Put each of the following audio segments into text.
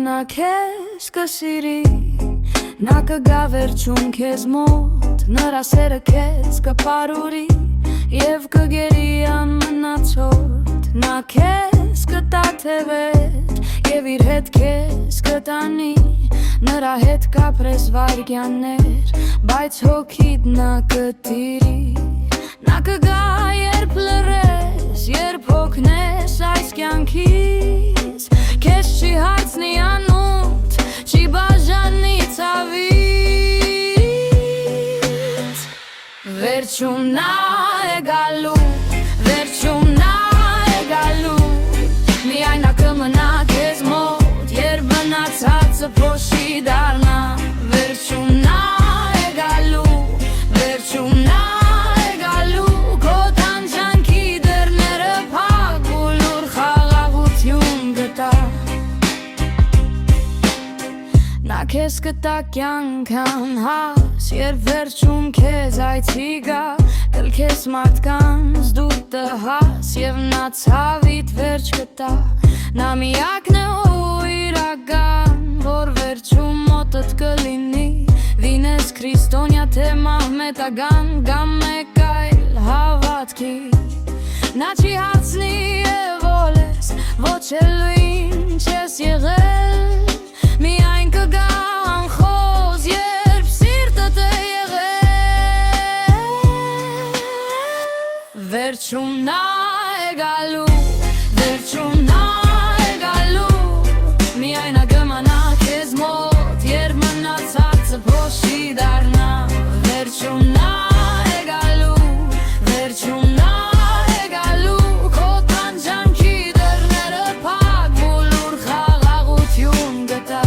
նա քեզ կսիրի Նա կգա վերջում քեզ մոտ Նրա սերը քեզ կպարուրի Եվ կգերի անմնացորդ Նա քեզ կտա թևեր Եվ իր հետ քեզ կտանի Նրա հետ կապրես վայրկյաններ Բայց հոգիդ նա կտիրի Նա կգա երբ լրես Երբ հոգնես այս կյանքից Քեզ չի հարցնի անունդ Չի բաժանի ցավից Վերջում նա է գալու Վերջում նա է գալու Միայն նա կմնա քեզ մոտ Երբ մնացածը փոշի դառնա Վերջում նա է գալու Վերջում նա է գալու Քո տանջանքի դռները փակ ու լուր խաղաղություն գտա Նա քեզ կտա կյանք անհաս Երբ վերջում քեզ այցի գա Կլքես մարդկանց դու տհաս Եվ նա ցավիդ վերջ կտա Նա միակն է ու իրական Որ վերջում մոտդ կլինի Վինես քրիստոնյա թե մահմետական Գամ մեկ այլ հավատքի Նա չի հարցնի եվ ես Ոչ էլ ինչ ես եղել Միայն կգա անխոզ Երբ սիրտդ է եղել Վերջում նա է գալու Վերջում նա է գալու Միայն նա կմնա քեզ մոտ Երբ մնացածը փոշի դառնա Վերջում նա է գալու Վերջում նա է գալու Քո տանջանքի դռները փակ ու լուր խաղաղություն գտա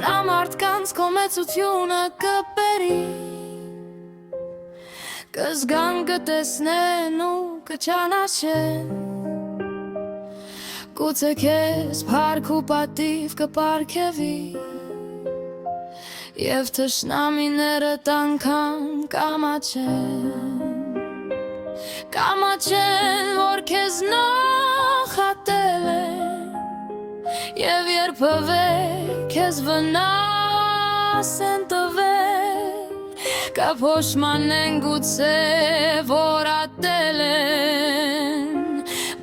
Նա մարդկանց քո մեծությունը կպերի Կզգան կտեսնեն ու կչանաչեն Գուցե քեզ փառք ու պատիվ կպարգևի Եվ թշնամիներդ անգամ կամաչեն Կամաչեն, որ քեզ նախատել են Եվ երբևէ քեզ վնաս են տվել Կփոշմանեն գուցե, որ ատել են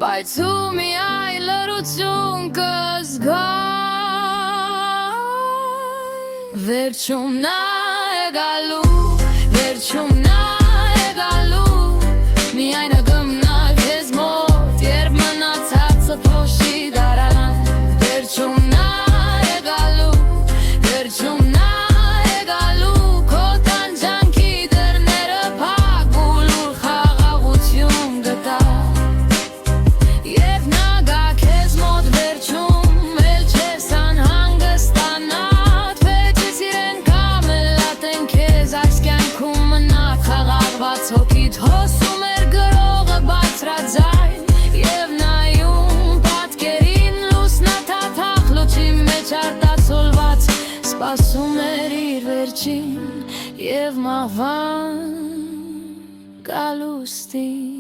Բայց ու մի այլ լրություն կզգայ Վերջում նա է գալու Վերջում նա է գալու Միայն նա կմնա քեզ մոտ Երբ մնացածը փոշի դառնա Վերջում նա է գալու Վերջում նա է գալու Քո տանջանքի դռները փակ ու լուր խաղաղություն գտա Եվ նա գա քեզ մոտ վերջում Էլ չես անհանգստանա Թվեջես իրեն կամելատեն քեզ Այս կյանքում մնա խաղաղված հոգիդ հոսում էր գրողը բարձրաձայն Եվ նայում պատկերին լուսնաթաթախ լուչի մեջ արտացոլված Սպասում էր իր վերջին և մահվան գալուստին